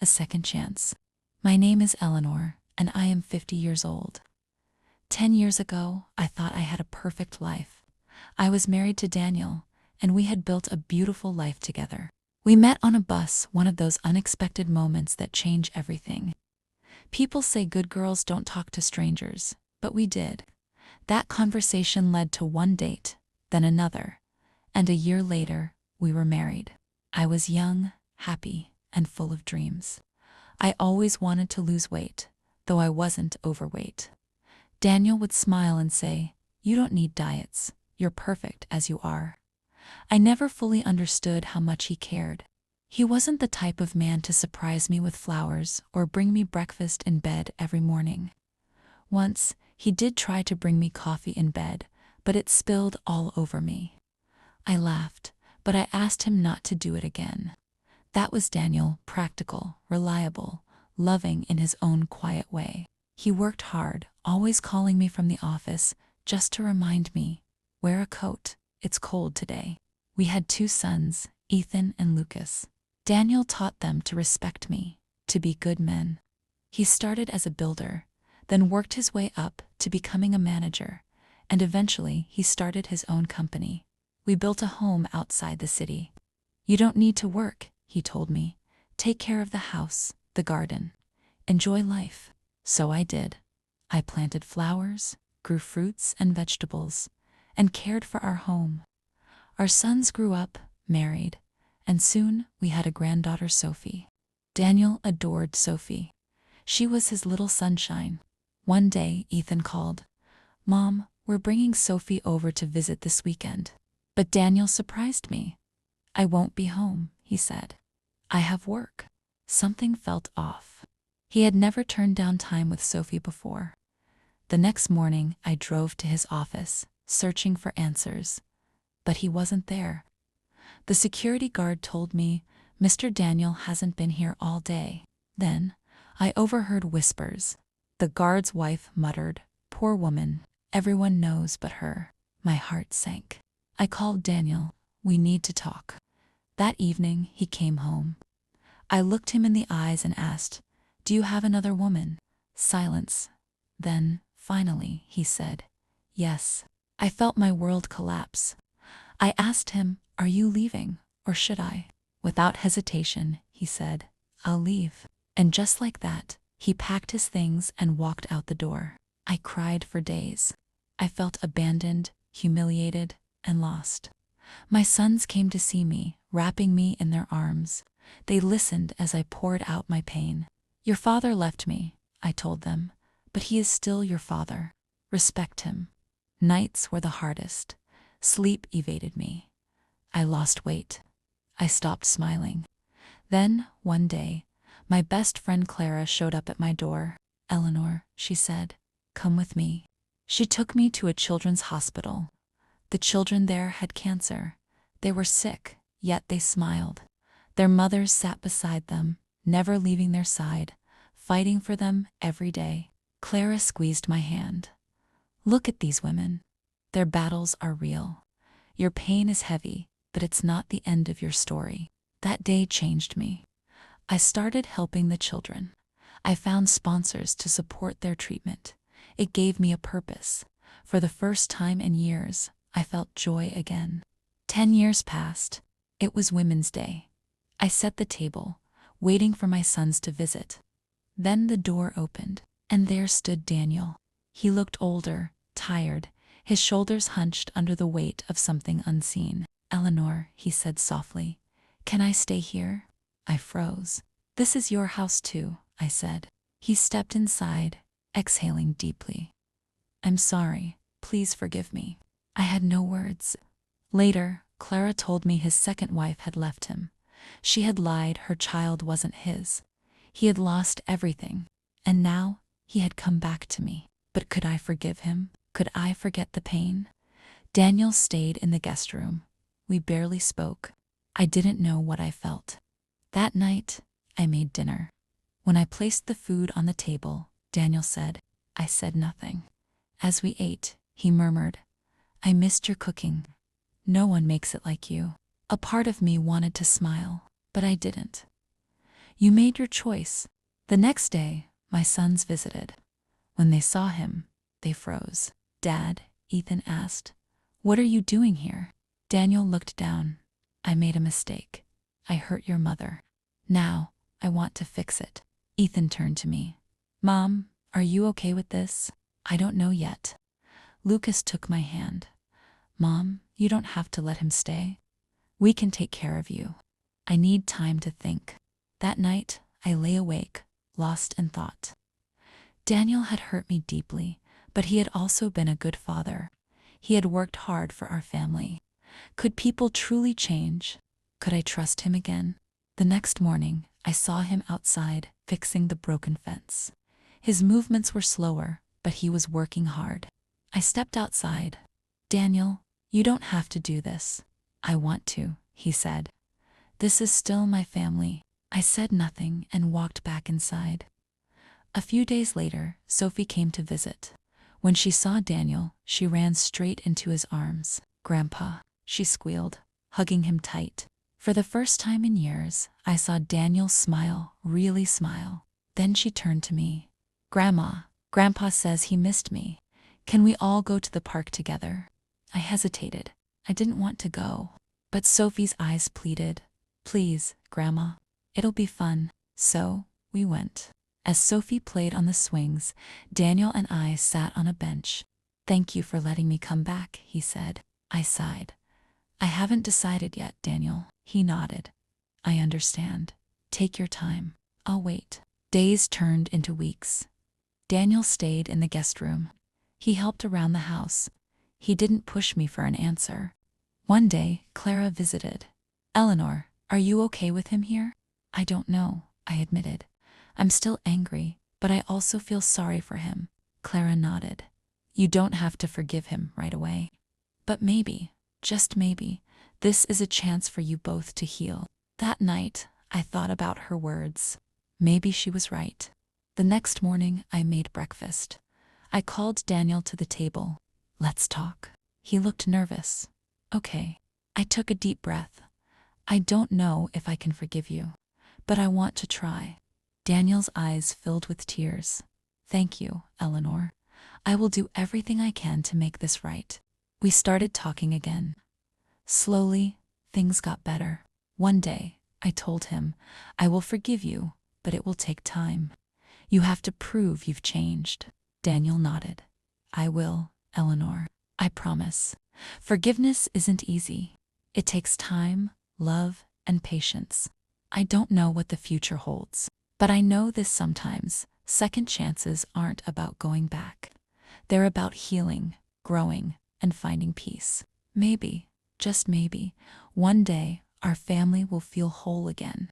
a second chance. My name is Eleanor, and I am 50 years old. 10 years ago, I thought I had a perfect life. I was married to Daniel, and we had built a beautiful life together. We met on a bus, one of those unexpected moments that change everything. People say good girls don't talk to strangers, but we did. That conversation led to one date, then another, and a year later, we were married. I was young, happy, and full of dreams. I always wanted to lose weight, though I wasn't overweight. Daniel would smile and say, "You don't need diets, you're perfect as you are." I never fully understood how much he cared. He wasn't the type of man to surprise me with flowers or bring me breakfast in bed every morning. Once, he did try to bring me coffee in bed, but it spilled all over me. I laughed, but I asked him not to do it again. That was Daniel, practical, reliable, loving in his own quiet way. He worked hard, always calling me from the office, just to remind me, "Wear a coat, it's cold today." We had 2 sons, Ethan and Lucas. Daniel taught them to respect me, to be good men. He started as a builder, then worked his way up to becoming a manager, and eventually he started his own company. We built a home outside the city. "You don't need to work," he told me. "Take care of the house, the garden. Enjoy life." So I did. I planted flowers, grew fruits and vegetables, and cared for our home. Our sons grew up, married, and soon we had a granddaughter, Sophie. Daniel adored Sophie. She was his little sunshine. One day, Ethan called, "Mom, we're bringing Sophie over to visit this weekend." But Daniel surprised me. "I won't be home," he said. "I have work." Something felt off. He had never turned down time with Sophie before. The next morning, I drove to his office, searching for answers. But he wasn't there. The security guard told me, "Mr. Daniel hasn't been here all day." Then, I overheard whispers. The guard's wife muttered, "Poor woman, everyone knows but her." My heart sank. I called Daniel. "We need to talk." That evening, he came home. I looked him in the eyes and asked, "Do you have another woman?" Silence. Then, finally, he said, "Yes." I felt my world collapse. I asked him, "Are you leaving, or should I?" Without hesitation, he said, "I'll leave." And just like that, he packed his things and walked out the door. I cried for days. I felt abandoned, humiliated, and lost. My sons came to see me, wrapping me in their arms. They listened as I poured out my pain. "Your father left me," I told them, "but he is still your father. Respect him." Nights were the hardest. Sleep evaded me. I lost weight. I stopped smiling. Then, one day, my best friend Clara showed up at my door. "Eleanor," she said, "come with me." She took me to a children's hospital. The children there had cancer. They were sick, yet they smiled. Their mothers sat beside them, never leaving their side, fighting for them every day. Clara squeezed my hand. "Look at these women. Their battles are real. Your pain is heavy, but it's not the end of your story." That day changed me. I started helping the children. I found sponsors to support their treatment. It gave me a purpose. For the first time in years, I felt joy again. 10 years passed. It was Women's Day. I set the table, waiting for my sons to visit. Then the door opened, and there stood Daniel. He looked older, tired, his shoulders hunched under the weight of something unseen. "Eleanor," he said softly, "can I stay here?" I froze. "This is your house too," I said. He stepped inside, exhaling deeply. "I'm sorry, please forgive me." I had no words. Later, Clara told me his second wife had left him. She had lied, her child wasn't his. He had lost everything, and now he had come back to me. But could I forgive him? Could I forget the pain? Daniel stayed in the guest room. We barely spoke. I didn't know what I felt. That night, I made dinner. When I placed the food on the table, Daniel said, I said nothing. As we ate, he murmured, "I missed your cooking. No one makes it like you." A part of me wanted to smile, but I didn't. You made your choice. The next day, my sons visited. When they saw him, they froze. Dad, Ethan asked, what are you doing here? Daniel looked down. I made a mistake. I hurt your mother. Now, I want to fix it. Ethan turned to me. Mom, are you okay with this? I don't know yet. Lucas took my hand. Mom, you don't have to let him stay. We can take care of you. I need time to think. That night, I lay awake, lost in thought. Daniel had hurt me deeply, but he had also been a good father. He had worked hard for our family. Could people truly change? Could I trust him again? The next morning, I saw him outside, fixing the broken fence. His movements were slower, but he was working hard. I stepped outside. Daniel, you don't have to do this. I want to, he said. This is still my family. I said nothing and walked back inside. A few days later, Sophie came to visit. When she saw Daniel, she ran straight into his arms. Grandpa, she squealed, hugging him tight. For the first time in years, I saw Daniel smile, really smile. Then she turned to me. Grandma, Grandpa says he missed me. Can we all go to the park together? I hesitated. I didn't want to go. But Sophie's eyes pleaded. Please, Grandma. It'll be fun. So, we went. As Sophie played on the swings, Daniel and I sat on a bench. Thank you for letting me come back, he said. I sighed. I haven't decided yet, Daniel. He nodded. I understand. Take your time. I'll wait. Days turned into weeks. Daniel stayed in the guest room. He helped around the house. He didn't push me for an answer. One day, Clara visited. Eleanor, are you okay with him here? I don't know, I admitted. I'm still angry, but I also feel sorry for him. Clara nodded. You don't have to forgive him right away. But maybe, just maybe, this is a chance for you both to heal. That night, I thought about her words. Maybe she was right. The next morning, I made breakfast. I called Daniel to the table. Let's talk. He looked nervous. Okay. I took a deep breath. I don't know if I can forgive you, but I want to try. Daniel's eyes filled with tears. Thank you, Eleanor. I will do everything I can to make this right. We started talking again. Slowly, things got better. One day, I told him, I will forgive you, but it will take time. You have to prove you've changed. Daniel nodded. I will, Eleanor. I promise. Forgiveness isn't easy. It takes time, love, and patience. I don't know what the future holds, but I know this sometimes. Second chances aren't about going back. They're about healing, growing, and finding peace. Maybe, just maybe, one day, our family will feel whole again.